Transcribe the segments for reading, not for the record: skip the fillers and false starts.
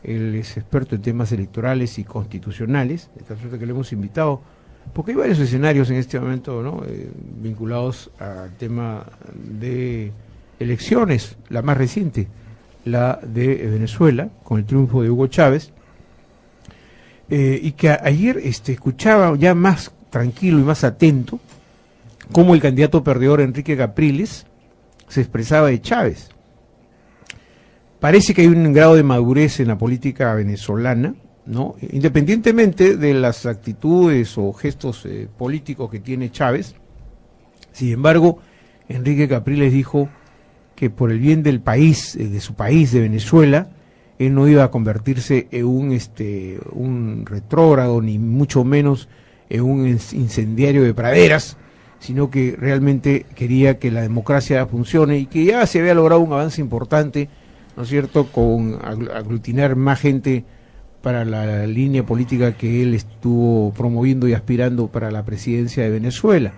Él es experto en temas electorales y constitucionales, de tal suerte que lo hemos invitado, porque hay varios escenarios en este momento, ¿no? Vinculados al tema de elecciones, la más reciente, la de Venezuela, con el triunfo de Hugo Chávez, y que ayer escuchaba ya más tranquilo y más atento cómo el candidato perdedor Enrique Capriles se expresaba de Chávez. Parece que hay un grado de madurez en la política venezolana, ¿no? Independientemente de las actitudes o gestos políticos que tiene Chávez. Sin embargo, Enrique Capriles dijo que por el bien del país, de su país, de Venezuela, él no iba a convertirse en un retrógrado, ni mucho menos en un incendiario de praderas, sino que realmente quería que la democracia funcione y que ya se había logrado un avance importante, ¿no es cierto?, con aglutinar más gente para la línea política que él estuvo promoviendo y aspirando para la presidencia de Venezuela.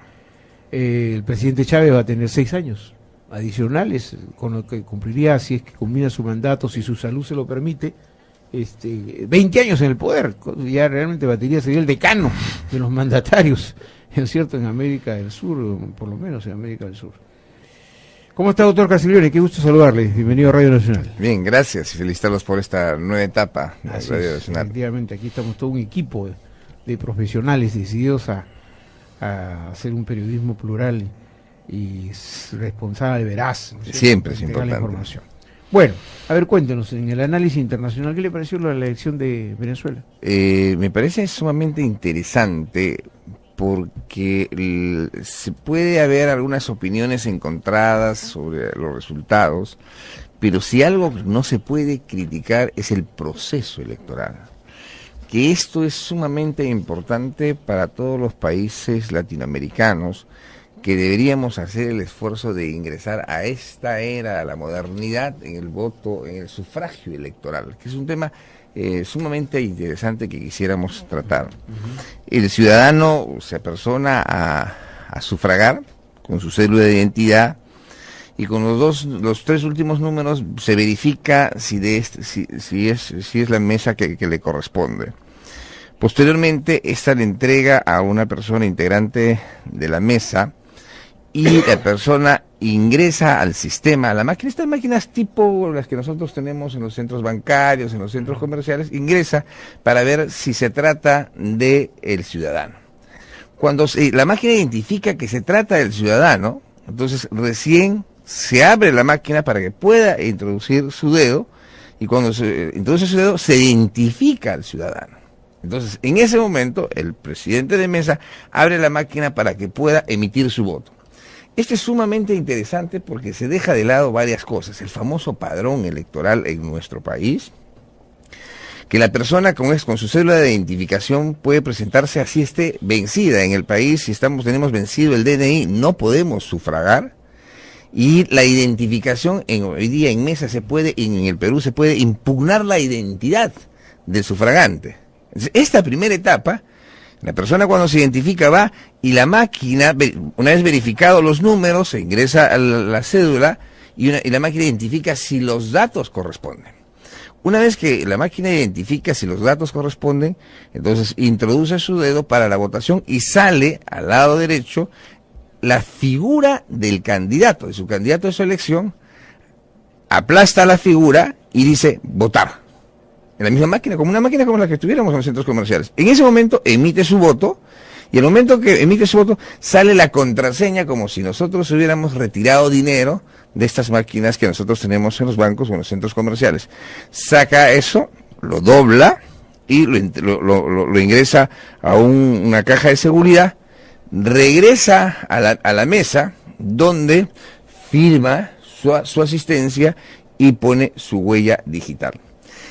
El presidente Chávez va a tener 6 años adicionales, con lo que cumpliría, si es que combina su mandato, si su salud se lo permite, 20 años en el poder. Ya realmente batería sería el decano de los mandatarios, ¿no es cierto?, en América del Sur, por lo menos en América del Sur. ¿Cómo está, doctor Castiglione? Qué gusto saludarle. Bienvenido a Radio Nacional. Bien, gracias y felicitarlos por esta nueva etapa de Radio Nacional. Efectivamente, aquí estamos todo un equipo de profesionales decididos a hacer un periodismo plural y responsable, veraz, ¿no? Siempre es importante. La información. Bueno, a ver, cuéntenos, en el análisis internacional, ¿qué le pareció la elección de Venezuela? Me parece sumamente interesante porque se puede haber algunas opiniones encontradas sobre los resultados, pero si algo no se puede criticar es el proceso electoral, que esto es sumamente importante para todos los países latinoamericanos, que deberíamos hacer el esfuerzo de ingresar a esta era, a la modernidad, en el voto, en el sufragio electoral, que es un tema sumamente interesante que quisiéramos tratar. El ciudadano se apersona a sufragar con su cédula de identidad y con los 3 últimos números se verifica si es la mesa que le corresponde. Posteriormente, esta le entrega a una persona integrante de la mesa y la persona ingresa al sistema, a la máquina, estas máquinas tipo las que nosotros tenemos en los centros bancarios, en los centros comerciales, ingresa para ver si se trata de el ciudadano. Cuando la máquina identifica que se trata del ciudadano, entonces recién se abre la máquina para que pueda introducir su dedo, y cuando se introduce su dedo se identifica al ciudadano. Entonces, en ese momento, el presidente de mesa abre la máquina para que pueda emitir su voto. Esto es sumamente interesante porque se deja de lado varias cosas. El famoso padrón electoral en nuestro país, que la persona con su cédula de identificación puede presentarse así esté vencida en el país. Si tenemos vencido el DNI, no podemos sufragar. Y la identificación, hoy día en mesa en el Perú se puede impugnar la identidad del sufragante. Esta primera etapa, la persona cuando se identifica va y la máquina, una vez verificados los números, se ingresa a la cédula y la máquina identifica si los datos corresponden. Una vez que la máquina identifica si los datos corresponden, entonces introduce su dedo para la votación y sale al lado derecho la figura del candidato, de su candidato de su elección, aplasta la figura y dice votar. En la misma máquina, como una máquina como la que tuviéramos en los centros comerciales. En ese momento emite su voto, y en el momento que emite su voto, sale la contraseña como si nosotros hubiéramos retirado dinero de estas máquinas que nosotros tenemos en los bancos o en los centros comerciales. Saca eso, lo dobla y lo ingresa a una caja de seguridad, regresa a la mesa donde firma su asistencia y pone su huella digital.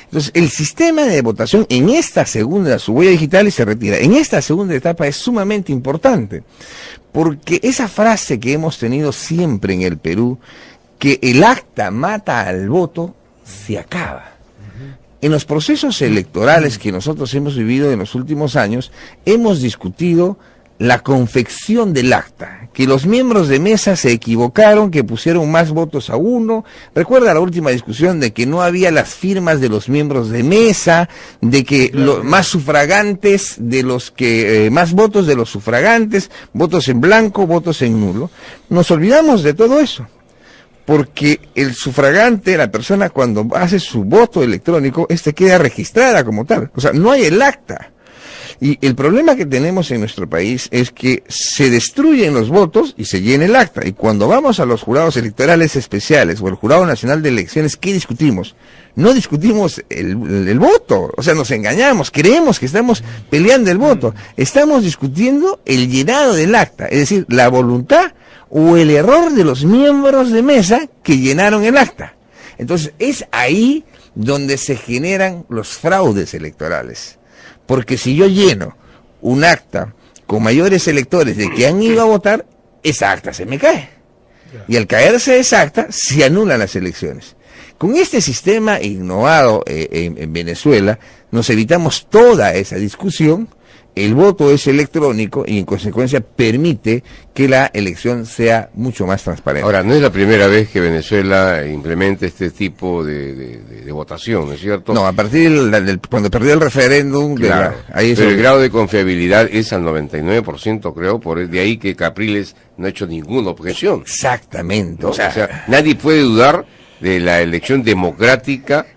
Entonces, el sistema de votación en esta segunda, su huella digital y se retira. En esta segunda etapa es sumamente importante, porque esa frase que hemos tenido siempre en el Perú, que el acta mata al voto, se acaba. En los procesos electorales que nosotros hemos vivido en los últimos años, hemos discutido la confección del acta, que los miembros de mesa se equivocaron, que pusieron más votos a uno. Recuerda la última discusión de que no había las firmas de los miembros de mesa, de que más sufragantes de los que, más votos de los sufragantes, votos en blanco, votos en nulo. Nos olvidamos de todo eso, porque el sufragante, la persona cuando hace su voto electrónico, queda registrada como tal. O sea, no hay el acta. Y el problema que tenemos en nuestro país es que se destruyen los votos y se llena el acta. Y cuando vamos a los jurados electorales especiales o el Jurado Nacional de Elecciones, ¿qué discutimos? No discutimos el voto, o sea, nos engañamos, creemos que estamos peleando el voto. Estamos discutiendo el llenado del acta, es decir, la voluntad o el error de los miembros de mesa que llenaron el acta. Entonces, es ahí donde se generan los fraudes electorales. Porque si yo lleno un acta con mayores electores de que han ido a votar, esa acta se me cae. Y al caerse esa acta, se anulan las elecciones. Con este sistema innovado en Venezuela, nos evitamos toda esa discusión. El voto es electrónico y en consecuencia permite que la elección sea mucho más transparente. Ahora, no es la primera vez que Venezuela implementa este tipo de votación, ¿no es cierto? No, a partir cuando perdió el referéndum, claro, pero el grado de confiabilidad es al 99%, creo, de ahí que Capriles no ha hecho ninguna objeción. Exactamente. ¿No? O sea, nadie puede dudar de la elección democrática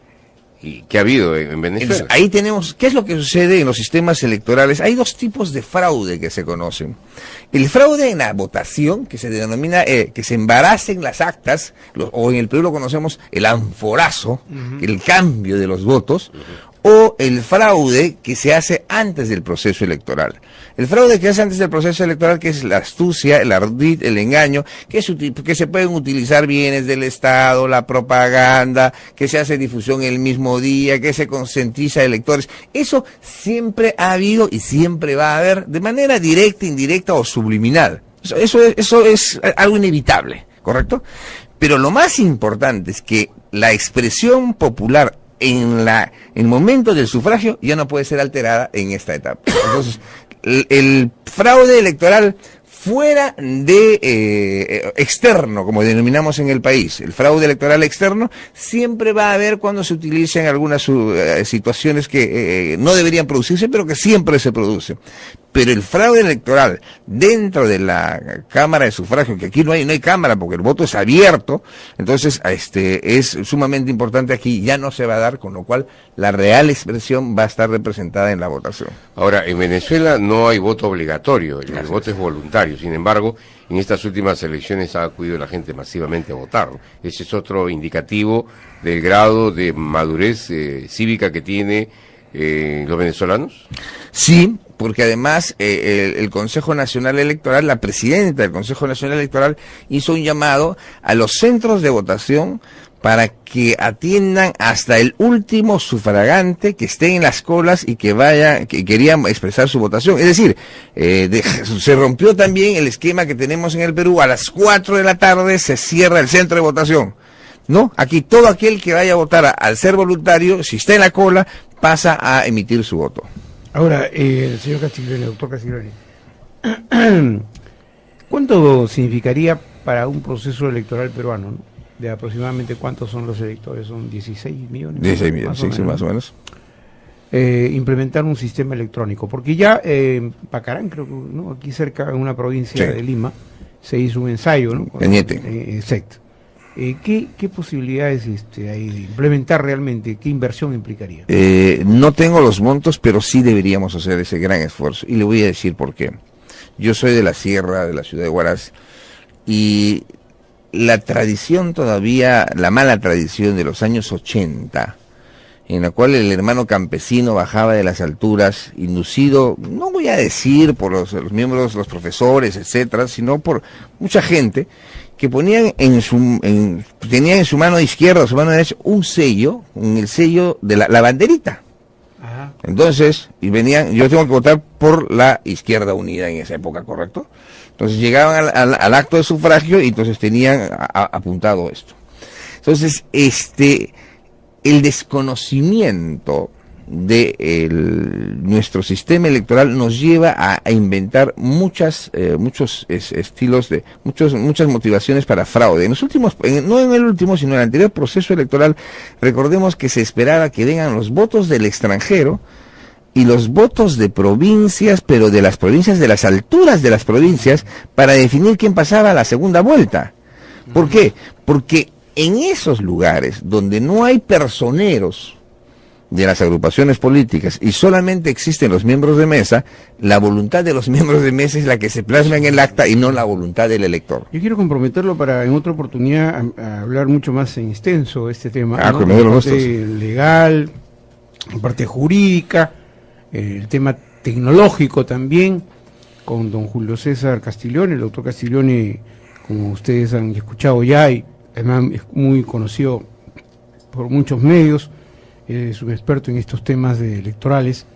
y que ha habido en Venezuela. Entonces, ahí tenemos, ¿qué es lo que sucede en los sistemas electorales? Hay dos tipos de fraude que se conocen. El fraude en la votación, que se denomina que se embaracen las actas, o en el Perú lo conocemos el anforazo, el cambio de los votos, o el fraude que se hace antes del proceso electoral. El fraude que se hace antes del proceso electoral, que es la astucia, el ardid, el engaño, que se pueden utilizar bienes del Estado, la propaganda, que se hace difusión el mismo día, que se concientiza a electores. Eso siempre ha habido y siempre va a haber, de manera directa, indirecta o subliminal. Eso es algo inevitable, ¿correcto? Pero lo más importante es que la expresión popular en el momento del sufragio ya no puede ser alterada en esta etapa. Entonces, el fraude electoral fuera de externo, como denominamos en el país, el fraude electoral externo, siempre va a haber cuando se utilicen algunas situaciones que no deberían producirse, pero que siempre se producen. Pero el fraude electoral dentro de la Cámara de Sufragio, que aquí no hay cámara porque el voto es abierto, entonces es sumamente importante, aquí ya no se va a dar, con lo cual la real expresión va a estar representada en la votación. Ahora, en Venezuela no hay voto obligatorio, el voto es voluntario, sin embargo, en estas últimas elecciones ha acudido la gente masivamente a votar, ¿no? Ese es otro indicativo del grado de madurez cívica que tiene los venezolanos. Sí, porque además el Consejo Nacional Electoral, la presidenta del Consejo Nacional Electoral hizo un llamado a los centros de votación para que atiendan hasta el último sufragante que esté en las colas y que quería expresar su votación. Es decir, se rompió también el esquema que tenemos en el Perú. A las 4 de la tarde se cierra el centro de votación. No, aquí todo aquel que vaya a votar al ser voluntario, si está en la cola, pasa a emitir su voto. Ahora, señor Castiglione, doctor Castiglione, ¿cuánto significaría para un proceso electoral peruano, ¿no? De aproximadamente cuántos son los electores? ¿Son 16 millones? 16 millones, sí, más o menos. Implementar un sistema electrónico, porque ya Pacarán, creo que, ¿no? Aquí cerca, en una provincia de Lima, se hizo un ensayo, ¿no? Cañete. Exacto. ¿Qué posibilidades hay de implementar realmente? ¿Qué inversión implicaría? No tengo los montos, pero sí deberíamos hacer ese gran esfuerzo. Y le voy a decir por qué. Yo soy de la sierra, de la ciudad de Huaraz, y la tradición todavía, la mala tradición de los años 80, en la cual el hermano campesino bajaba de las alturas, inducido, no voy a decir por los miembros, los profesores, etcétera, sino por mucha gente, que ponían tenían en su mano izquierda o su mano derecha un sello, el sello de la banderita. Ajá. Entonces, yo tengo que votar por la izquierda unida en esa época, ¿correcto? Entonces llegaban al acto de sufragio y entonces tenían apuntado esto. Entonces, el desconocimiento de nuestro sistema electoral nos lleva a inventar muchos estilos de muchas motivaciones para fraude. En los últimos, no en el último, sino en el anterior proceso electoral, recordemos que se esperaba que vengan los votos del extranjero y los votos de provincias, pero de las provincias, de las alturas de las provincias, para definir quién pasaba a la segunda vuelta. ¿Por qué? Porque en esos lugares donde no hay personeros de las agrupaciones políticas y solamente existen los miembros de mesa, la voluntad de los miembros de mesa es la que se plasma en el acta y no la voluntad del elector. Yo quiero comprometerlo para en otra oportunidad a hablar mucho más en extenso este tema, ¿no? Que me dé los La parte legal, la parte jurídica, el tema tecnológico también, con don Julio César Castiglione. El doctor Castiglione, como ustedes han escuchado ya, y además es muy conocido por muchos medios, es un experto en estos temas electorales,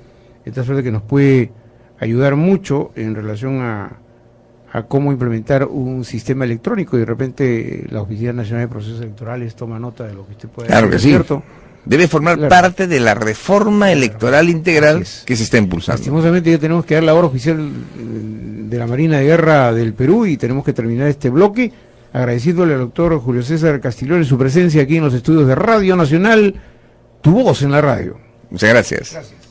de tal suerte que nos puede ayudar mucho en relación a cómo implementar un sistema electrónico, y de repente la Oficina Nacional de Procesos Electorales toma nota de lo que usted puede Claro decir, que sí. ¿cierto? Debe formar parte de la reforma electoral integral que se está impulsando. Lastimosamente ya tenemos que dar la hora oficial de la Marina de Guerra del Perú y tenemos que terminar este bloque agradeciéndole al doctor Julio César Castiglione su presencia aquí en los estudios de Radio Nacional, tu voz en la radio. Muchas gracias. Gracias.